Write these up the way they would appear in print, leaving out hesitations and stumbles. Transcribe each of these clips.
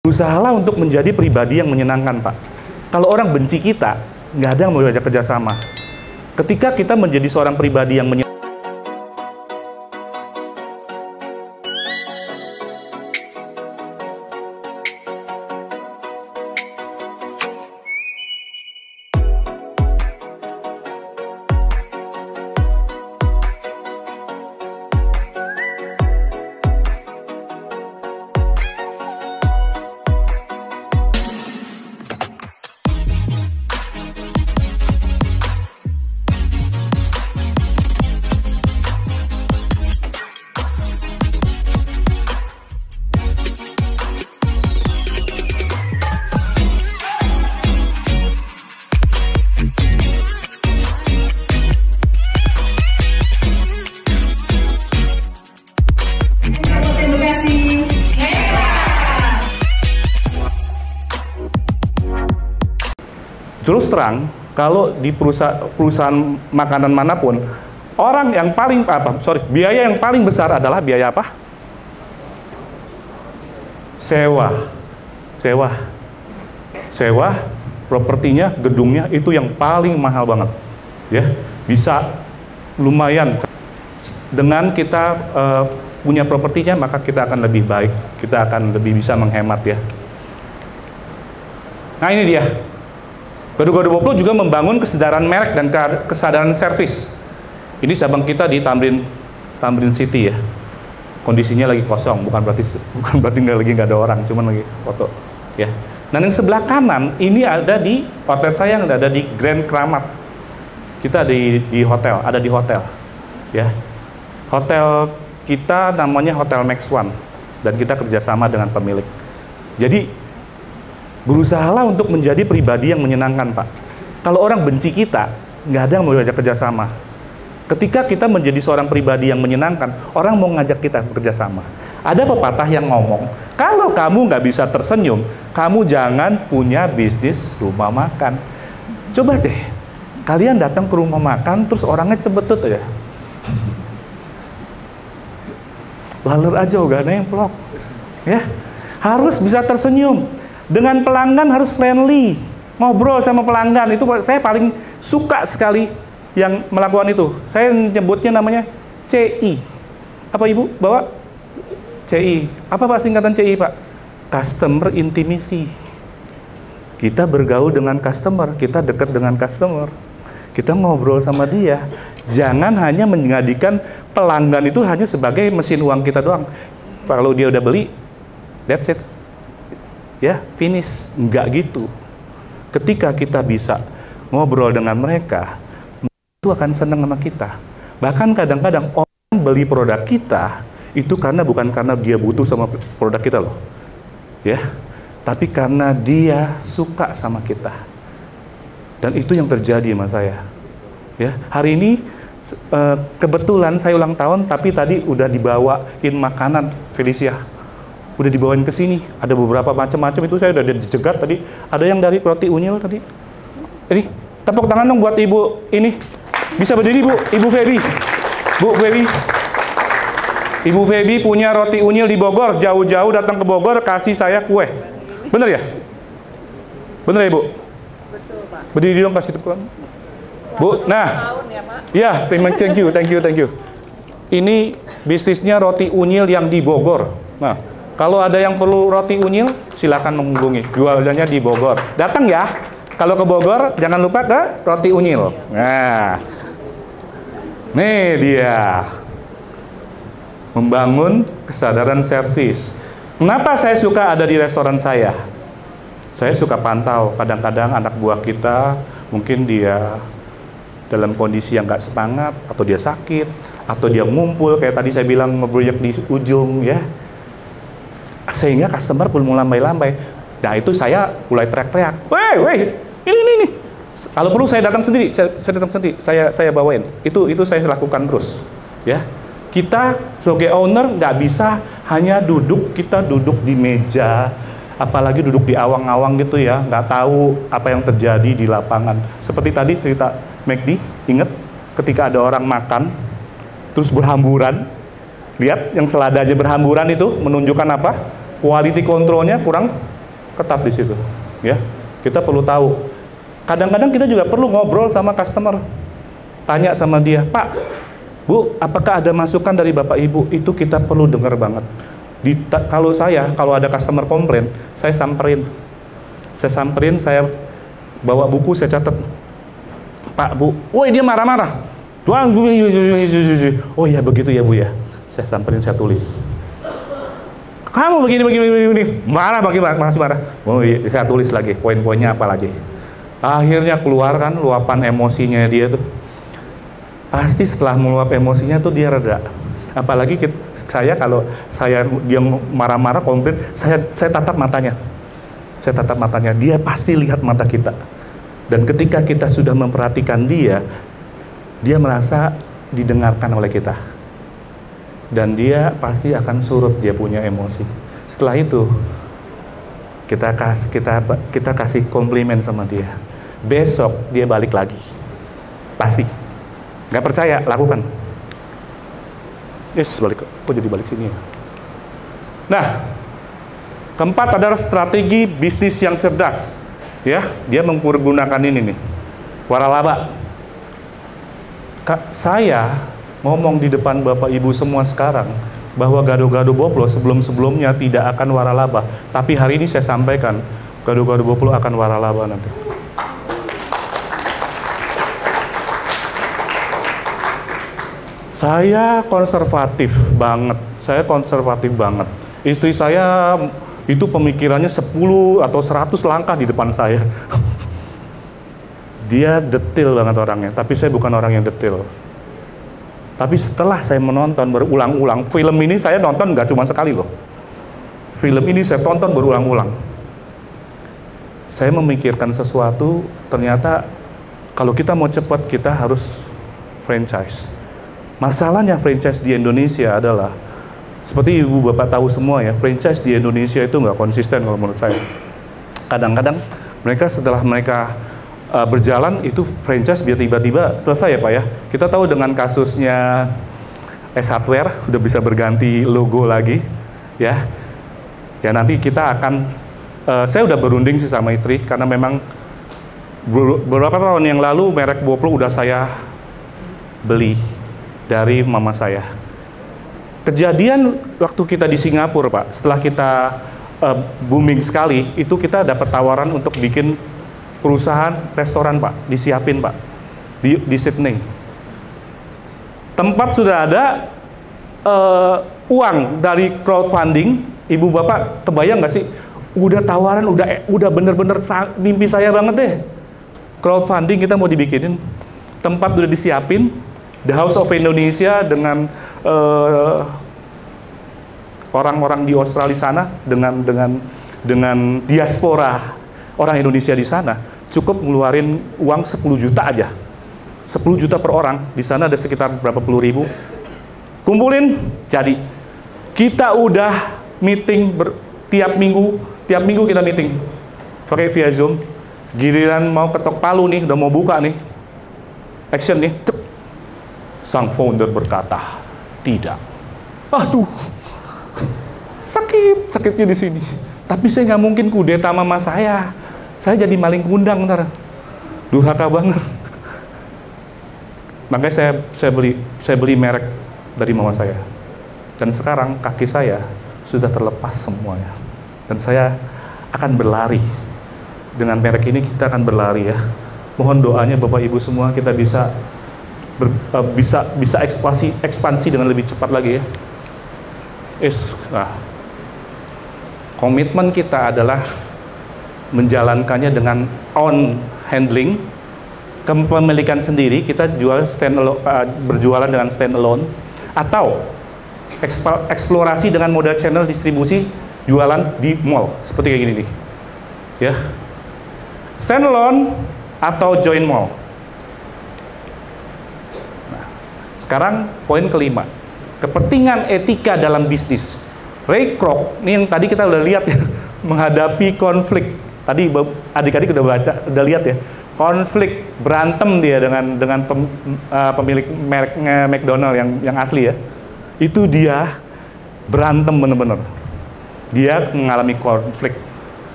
Berusahalah untuk menjadi pribadi yang menyenangkan, Pak. Kalau orang benci kita, nggak ada yang mau diajak kerjasama. Ketika kita menjadi seorang pribadi yang menyenangkan, terus terang, kalau di perusahaan makanan manapun, orang yang paling biaya yang paling besar adalah biaya apa? Sewa, propertinya, gedungnya itu yang paling mahal banget, ya. Bisa lumayan. Dengan kita punya propertinya, maka kita akan lebih baik, kita akan lebih bisa menghemat, ya. Nah, ini dia. Gado-Gado Boplo juga membangun kesadaran merek dan kesadaran servis. Ini cabang kita di Tamrin City, ya. Kondisinya lagi kosong, bukan berarti nggak ada orang, cuman lagi foto, ya. Dan yang sebelah kanan ini ada di outlet saya yang ada di Grand Kramat. Kita di hotel, ada di hotel, ya. Hotel kita namanya Hotel Max One dan kita kerjasama dengan pemilik. Jadi berusahalah untuk menjadi pribadi yang menyenangkan, Pak. Kalau orang benci kita, nggak ada yang mau diajak kerjasama. Ketika kita menjadi seorang pribadi yang menyenangkan, orang mau ngajak kita kerjasama. Ada pepatah yang ngomong, kalau kamu nggak bisa tersenyum, kamu jangan punya bisnis rumah makan. Coba deh, kalian datang ke rumah makan, terus orangnya cebetut aja. Laler aja, gak ada yang pelok. Ya, harus bisa tersenyum. Dengan pelanggan harus friendly, ngobrol sama pelanggan. Itu saya paling suka sekali yang melakukan itu. Saya nyebutnya namanya CI. Apa Ibu bawa? CI. Apa Pak singkatan CI, Pak? Customer Intimacy. Kita bergaul dengan customer, kita dekat dengan customer. Kita ngobrol sama dia. Jangan hanya menjadikan pelanggan itu hanya sebagai mesin uang kita doang. Kalau dia udah beli, that's it. Ya, finish. Enggak gitu. Ketika kita bisa ngobrol dengan mereka, itu akan senang sama kita. Bahkan kadang-kadang orang beli produk kita itu bukan karena dia butuh sama produk kita loh, ya, tapi karena dia suka sama kita. Dan itu yang terjadi sama saya. Ya, hari ini kebetulan saya ulang tahun, tapi tadi udah dibawain makanan Felicia. Udah dibawain ke sini, ada beberapa macam-macam, itu saya udah dicegat tadi. Ada yang dari roti unyil tadi. Ini tepuk tangan dong buat Ibu ini. Bisa berdiri, Bu? Ibu Feby. Bu Feby. Ibu Feby punya roti unyil di Bogor, jauh-jauh datang ke Bogor kasih saya kue. Bener ya? Bener ya, Bu? Betul, Pak. Berdiri dong, kasih tepuk tangan. Bu, nah. Ya, thank you. Ini bisnisnya roti unyil yang di Bogor. Nah, kalau ada yang perlu roti unyil, silakan menghubungi. Jualannya di Bogor. Datang ya. Kalau ke Bogor, jangan lupa ke roti unyil. Nah, nih dia. Membangun kesadaran servis. Kenapa saya suka ada di restoran saya? Saya suka pantau. Kadang-kadang anak buah kita, mungkin dia dalam kondisi yang nggak semangat, atau dia sakit, atau dia ngumpul, kayak tadi saya bilang ngebrojek di ujung, ya. Sehingga customer pun mulai lambai-lambai. Nah, itu saya mulai teriak-teriak. Weh, ini. Kalau perlu saya datang sendiri, saya bawain. Itu saya lakukan terus. Ya, kita sebagai owner nggak bisa hanya kita duduk di meja, apalagi duduk di awang-awang gitu ya, nggak tahu apa yang terjadi di lapangan. Seperti tadi cerita McD, ingat ketika ada orang makan, terus berhamburan. Lihat yang seladanya berhamburan itu menunjukkan apa? Quality controlnya kurang ketat di situ, ya. Kita perlu tahu. Kadang-kadang kita juga perlu ngobrol sama customer, tanya sama dia, Pak, Bu, apakah ada masukan dari Bapak Ibu? Itu kita perlu dengar banget. Kalau ada customer komplain, saya samperin, saya bawa buku, saya catat, Pak, Bu, woi dia marah-marah. Oh iya begitu ya Bu ya. Saya samperin, saya tulis. Kamu begini, marah, masih marah. Oh iya, saya tulis lagi, poin-poinnya apa lagi. Akhirnya keluar kan luapan emosinya dia tuh. Pasti setelah meluap emosinya tuh dia reda. Apalagi kalau dia marah-marah, komplain, saya tatap matanya. Saya tatap matanya, dia pasti lihat mata kita. Dan ketika kita sudah memperhatikan dia merasa didengarkan oleh kita. Dan dia pasti akan surut dia punya emosi. Setelah itu kita kasih komplimen sama dia. Besok dia balik lagi, pasti. Nggak percaya, lakukan. Yes, balik. Kok jadi balik sini ya? Nah, keempat adalah strategi bisnis yang cerdas. Ya, dia menggunakan ini nih, waralaba. Saya ngomong di depan Bapak Ibu semua sekarang bahwa gado-gado Boplo sebelum-sebelumnya tidak akan waralaba. Tapi hari ini saya sampaikan, gado-gado Boplo akan waralaba nanti. Saya konservatif banget. Istri saya itu pemikirannya 10 atau 100 langkah di depan saya. Dia detail banget orangnya, tapi saya bukan orang yang detail. Tapi setelah saya menonton berulang-ulang, film ini saya nonton nggak cuma sekali loh. Film ini saya tonton berulang-ulang. Saya memikirkan sesuatu, ternyata kalau kita mau cepat, kita harus franchise. Masalahnya franchise di Indonesia adalah, seperti ibu bapak tahu semua ya, franchise di Indonesia itu nggak konsisten kalau menurut saya. Kadang-kadang setelah mereka berjalan, itu franchise biar tiba-tiba selesai ya Pak ya. Kita tahu dengan kasusnya S Hardware, udah bisa berganti logo lagi ya. Ya nanti kita akan, saya udah berunding sih sama istri, karena memang beberapa tahun yang lalu merek Boplo udah saya beli dari mama saya. Kejadian waktu kita di Singapura Pak, setelah kita booming sekali, itu kita dapat tawaran untuk bikin perusahaan restoran Pak, disiapin Pak, di Sydney. Tempat sudah ada, uang dari crowdfunding, ibu bapak kebayang nggak sih? Udah tawaran, udah bener-bener mimpi saya banget deh. Crowdfunding kita mau dibikinin, tempat udah disiapin, The House of Indonesia dengan orang-orang di Australia sana, dengan diaspora orang Indonesia di sana, cukup ngeluarin uang 10 juta aja. 10 juta per orang, di sana ada sekitar berapa puluh ribu. Kumpulin, jadi. Kita udah meeting tiap minggu kita meeting. Pakai via Zoom. Giliran mau ketok palu nih, udah mau buka nih. Action nih, cep. Sang founder berkata, tidak. Aduh, sakitnya di sini. Tapi saya nggak mungkin kudeta mama saya. Saya jadi maling kundang ntar, durhaka banget. Makanya saya beli merek dari mama saya. Dan sekarang kaki saya sudah terlepas semuanya. Dan saya akan berlari. Dengan merek ini kita akan berlari ya. Mohon doanya Bapak Ibu semua, kita bisa ekspansi dengan lebih cepat lagi ya. Komitmen kita adalah menjalankannya dengan on handling, kepemilikan sendiri, kita berjualan dengan stand alone, atau eksplorasi dengan model channel distribusi jualan di mall seperti kayak gini nih ya, stand alone atau join mall. Nah, sekarang poin kelima, kepentingan etika dalam bisnis. Ray Kroc, ini yang tadi kita udah lihat ya, menghadapi konflik. Tadi adik-adik udah lihat ya, konflik, berantem dia dengan pemilik mereknya McDonald yang asli ya. Itu dia berantem bener-bener. Dia mengalami konflik.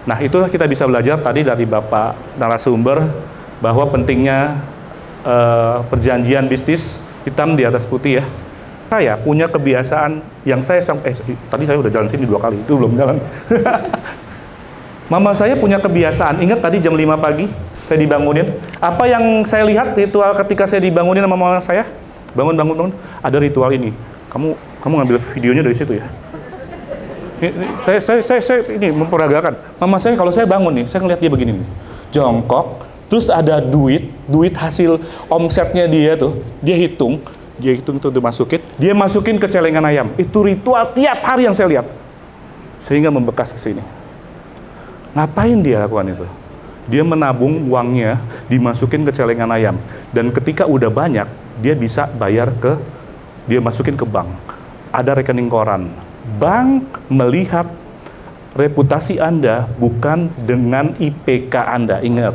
Nah, itulah kita bisa belajar tadi dari Bapak narasumber bahwa pentingnya perjanjian bisnis hitam di atas putih ya. Saya punya kebiasaan yang tadi saya udah jalan sini 2 kali, itu belum jalan. Mama saya punya kebiasaan, ingat tadi jam 5 pagi saya dibangunin. Apa yang saya lihat ritual ketika saya dibangunin sama mama saya? Bangun. Ada ritual ini. Kamu ngambil videonya dari situ ya. Saya ini memperagakan. Mama saya kalau saya bangun nih, saya ngeliat dia begini nih. Jongkok, terus ada duit hasil omsetnya dia tuh, dia hitung itu dia masukin ke celengan ayam. Itu ritual tiap hari yang saya lihat. Sehingga membekas ke sini. Ngapain dia lakukan itu? Dia menabung uangnya, dimasukin ke celengan ayam. Dan ketika udah banyak, dia bisa dia masukin ke bank. Ada rekening koran. Bank melihat reputasi Anda bukan dengan IPK Anda. Ingat,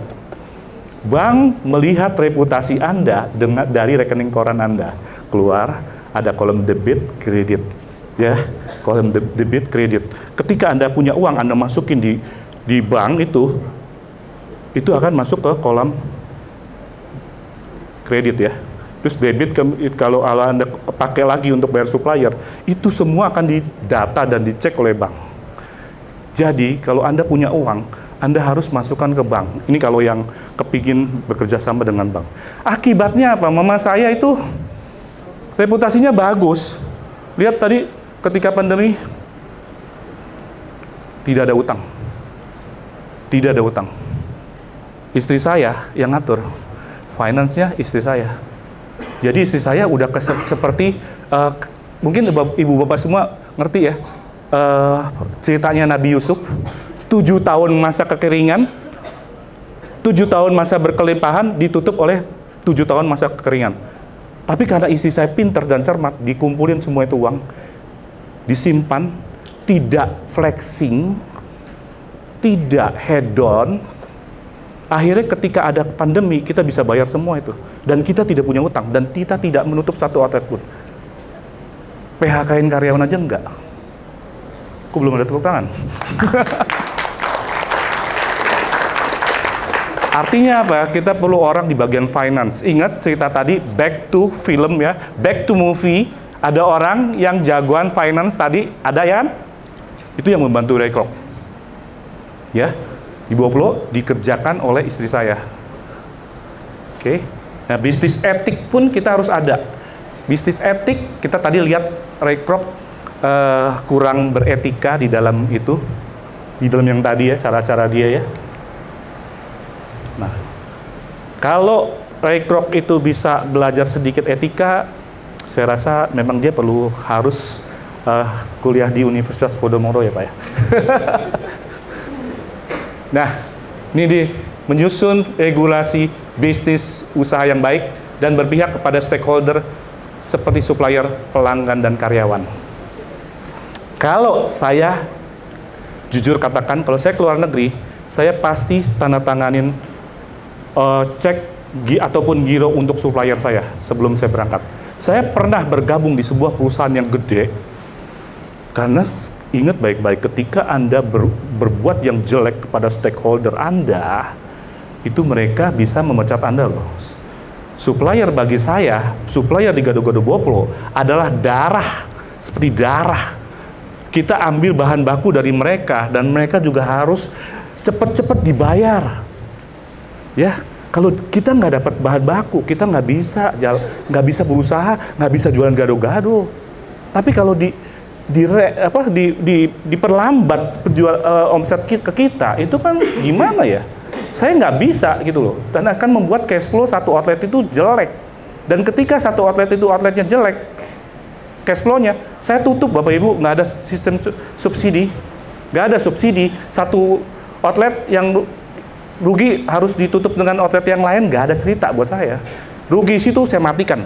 bank melihat reputasi Anda dari rekening koran Anda. Keluar, ada kolom debit, kredit. Ya, kolom debit, kredit. Ketika Anda punya uang, Anda masukin di bank itu akan masuk ke kolom kredit ya. Terus debit kalau Anda pakai lagi untuk bayar supplier, itu semua akan didata dan dicek oleh bank. Jadi kalau Anda punya uang, Anda harus masukkan ke bank. Ini kalau yang kepingin bekerja sama dengan bank. Akibatnya apa? Mama saya itu reputasinya bagus. Lihat tadi ketika pandemi tidak ada utang. Tidak ada utang. Istri saya yang ngatur. Finance-nya istri saya. Jadi istri saya udah seperti mungkin ibu bapak semua ngerti ya ceritanya Nabi Yusuf, 7 tahun masa kekeringan, 7 tahun masa berkelimpahan ditutup oleh 7 tahun masa kekeringan. Tapi karena istri saya pintar dan cermat, dikumpulin semua itu uang, disimpan, tidak flexing, tidak hedon. Akhirnya ketika ada pandemi, kita bisa bayar semua itu. Dan kita tidak punya utang. Dan kita tidak menutup satu outlet pun. PHK-in karyawan aja enggak. Kok belum ada tepuk tangan? Artinya apa? Kita perlu orang di bagian finance. Ingat cerita tadi, back to film ya. Back to movie. Ada orang yang jagoan finance tadi. Ada ya? Itu yang membantu Ray Kroc. Ya. Di Boplo dikerjakan oleh istri saya. Oke. Nah, bisnis etik pun kita harus ada. Bisnis etik, kita tadi lihat Ray Kroc kurang beretika di dalam itu. Di dalam yang tadi ya, cara-cara dia ya. Nah, kalau Ray Kroc itu bisa belajar sedikit etika, saya rasa memang dia harus kuliah di Universitas Podomoro ya Pak ya. Nah, ini menyusun regulasi bisnis usaha yang baik dan berpihak kepada stakeholder seperti supplier, pelanggan, dan karyawan. Kalau saya jujur katakan, kalau saya keluar negeri, saya pasti tanda tanganin cek ataupun giro untuk supplier saya sebelum saya berangkat. Saya pernah bergabung di sebuah perusahaan yang gede, karena ingat baik-baik, ketika Anda berbuat yang jelek kepada stakeholder Anda, itu mereka bisa memecat Anda loh. Supplier bagi saya, supplier di Gado-Gado Boplo adalah darah, seperti darah. Kita ambil bahan baku dari mereka, dan mereka juga harus cepat-cepat dibayar. Ya, kalau kita nggak dapat bahan baku, kita nggak bisa berusaha, nggak bisa jualan gado-gado. Tapi kalau diperlambat penjual omset ke kita, itu kan gimana ya? Saya nggak bisa gitu loh, dan akan membuat cash flow satu outlet itu jelek. Dan ketika satu outlet itu outletnya jelek, cash flow-nya, saya tutup Bapak Ibu, nggak ada sistem subsidi, nggak ada subsidi. Satu outlet yang rugi harus ditutup dengan outlet yang lain, nggak ada cerita buat saya. Rugi situ saya matikan.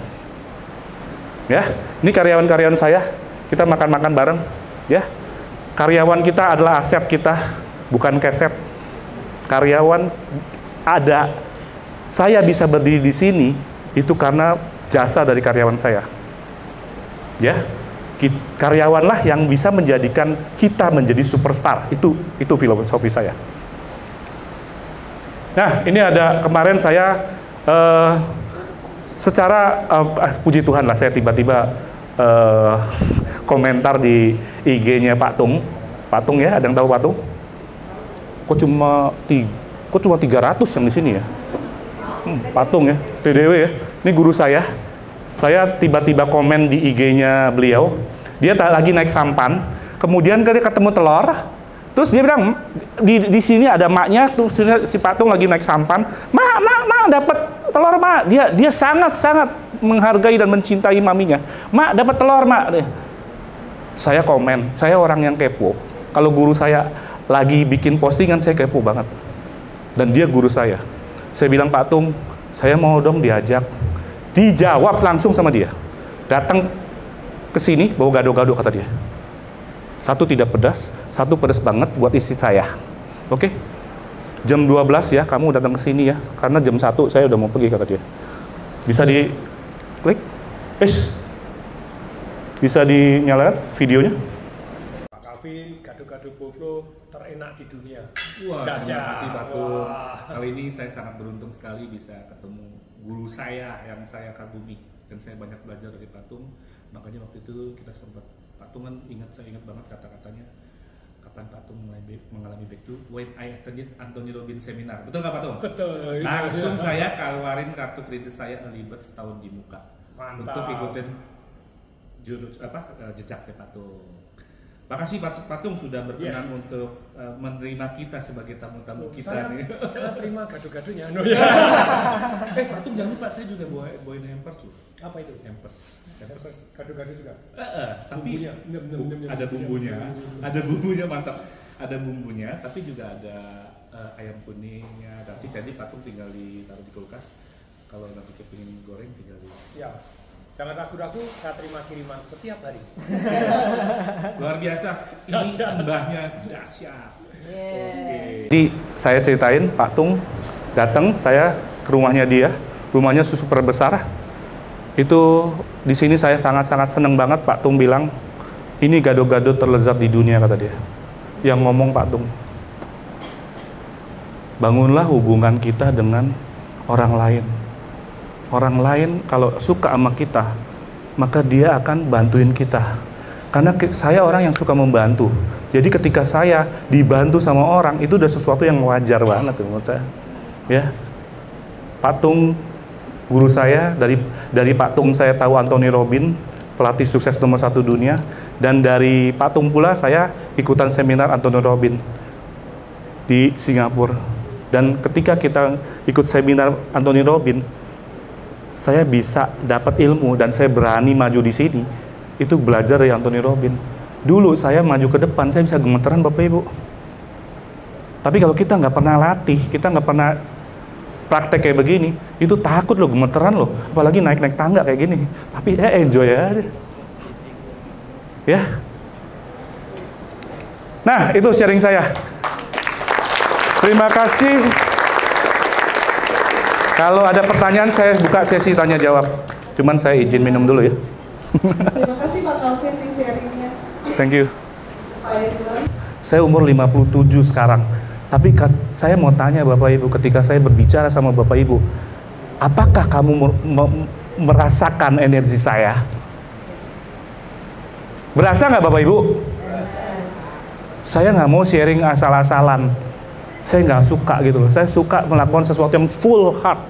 Ya, ini karyawan-karyawan saya. Kita makan-makan bareng, ya. Karyawan kita adalah aset kita, bukan keset. Karyawan ada. Saya bisa berdiri di sini itu karena jasa dari karyawan saya. Ya, karyawanlah yang bisa menjadikan kita menjadi superstar. Itu filosofi saya. Nah, ini ada kemarin saya secara puji Tuhan lah, saya tiba-tiba komentar di IG-nya Pak Tung. Pak Tung ya, ada yang tahu Pak Tung? Kok cuma 300 yang di sini ya? Pak Tung ya, PDW ya. Ini guru saya. Saya tiba-tiba komen di IG-nya beliau. Dia lagi naik sampan, kemudian dia ketemu telur. Terus dia bilang, di sini ada maknya, tuh si Patung lagi naik sampan, mak dapat telur mak. Dia sangat menghargai dan mencintai maminya. Mak dapat telur mak. Saya komen, saya orang yang kepo. Kalau guru saya lagi bikin postingan, saya kepo banget. Dan dia guru saya. Saya bilang, Patung, saya mau dong diajak. Dijawab langsung sama dia. Datang ke sini bawa gado-gado kata dia. Satu tidak pedas, satu pedas banget buat istri saya. Oke? Jam 12 ya, kamu datang ke sini ya. Karena jam 1 saya udah mau pergi, kata dia. Bisa di klik? Bisa dinyalakan videonya? Pak Calvin, gado-gado Boflo terenak di dunia. Wah, terima kasih Pak Tung. Kali ini saya sangat beruntung sekali bisa ketemu guru saya yang saya kagumi. Dan saya banyak belajar dari Pak Tung. Makanya waktu itu kita sempat, Pak Tung kan saya ingat banget kata-katanya, kapan Pak Tung mengalami back to when I attended Anthony Robbins seminar. Betul nggak Pak Tung? Betul. Langsung saya keluarin kartu kredit saya Alibert setahun di muka. Mantap. Untuk ikutin jejaknya Pak Tung. Makasih Pak Tung sudah berkenan untuk menerima kita sebagai tamu-tamu kita nih. Saya terima gado-gadonya. Pak Tung jangan lupa, saya juga bawain hampers loh. Apa itu? Hampers. Gado-gado juga. Tapi bumbunya. Ada bumbunya mantap. Ada bumbunya, tapi juga ada ayam kuningnya. Tapi tadi Pak Tung tinggal ditaruh di kulkas. Kalau nanti kepingin goreng tinggal di. Ya. Jangan ragu-ragu, saya terima kiriman setiap hari. Luar biasa. Ini mbahnya dahsyat. Yeah. Jadi saya ceritain Pak Tung datang, saya ke rumahnya dia. Rumahnya super besar. Itu di sini saya sangat seneng banget. Pak Tung bilang, ini gado-gado terlezat di dunia, kata dia. Yang ngomong Pak Tung, bangunlah hubungan kita dengan orang lain. Orang lain kalau suka sama kita, maka dia akan bantuin kita. Karena saya orang yang suka membantu. Jadi ketika saya dibantu sama orang, itu udah sesuatu yang wajar banget menurut saya. Ya, Pak Tung guru saya, dari Pak Tung saya tahu Anthony Robbins, pelatih sukses nomor 1 dunia. Dan dari Pak Tung pula saya ikutan seminar Anthony Robbins di Singapura. Dan ketika kita ikut seminar Anthony Robbins, saya bisa dapat ilmu dan saya berani maju di sini. Itu belajar dari Anthony Robbins. Dulu saya maju ke depan, saya bisa gemeteran Bapak Ibu. Tapi kalau kita nggak pernah latih, kita nggak pernah praktek kayak begini, itu takut loh, gemeteran loh. Apalagi naik-naik tangga kayak gini. Tapi enjoy aja. Ya. Nah, itu sharing saya. Terima kasih. Kalau ada pertanyaan, saya buka sesi tanya jawab. Cuman saya izin minum dulu ya. Terima kasih Pak Calvin yang sharingnya. Thank you. Saya Saya umur 57 sekarang. Tapi saya mau tanya Bapak Ibu, ketika saya berbicara sama Bapak Ibu, apakah kamu merasakan energi saya? Berasa nggak Bapak Ibu? Saya nggak mau sharing asal-asalan. Saya nggak suka gitu loh. Saya suka melakukan sesuatu yang full heart.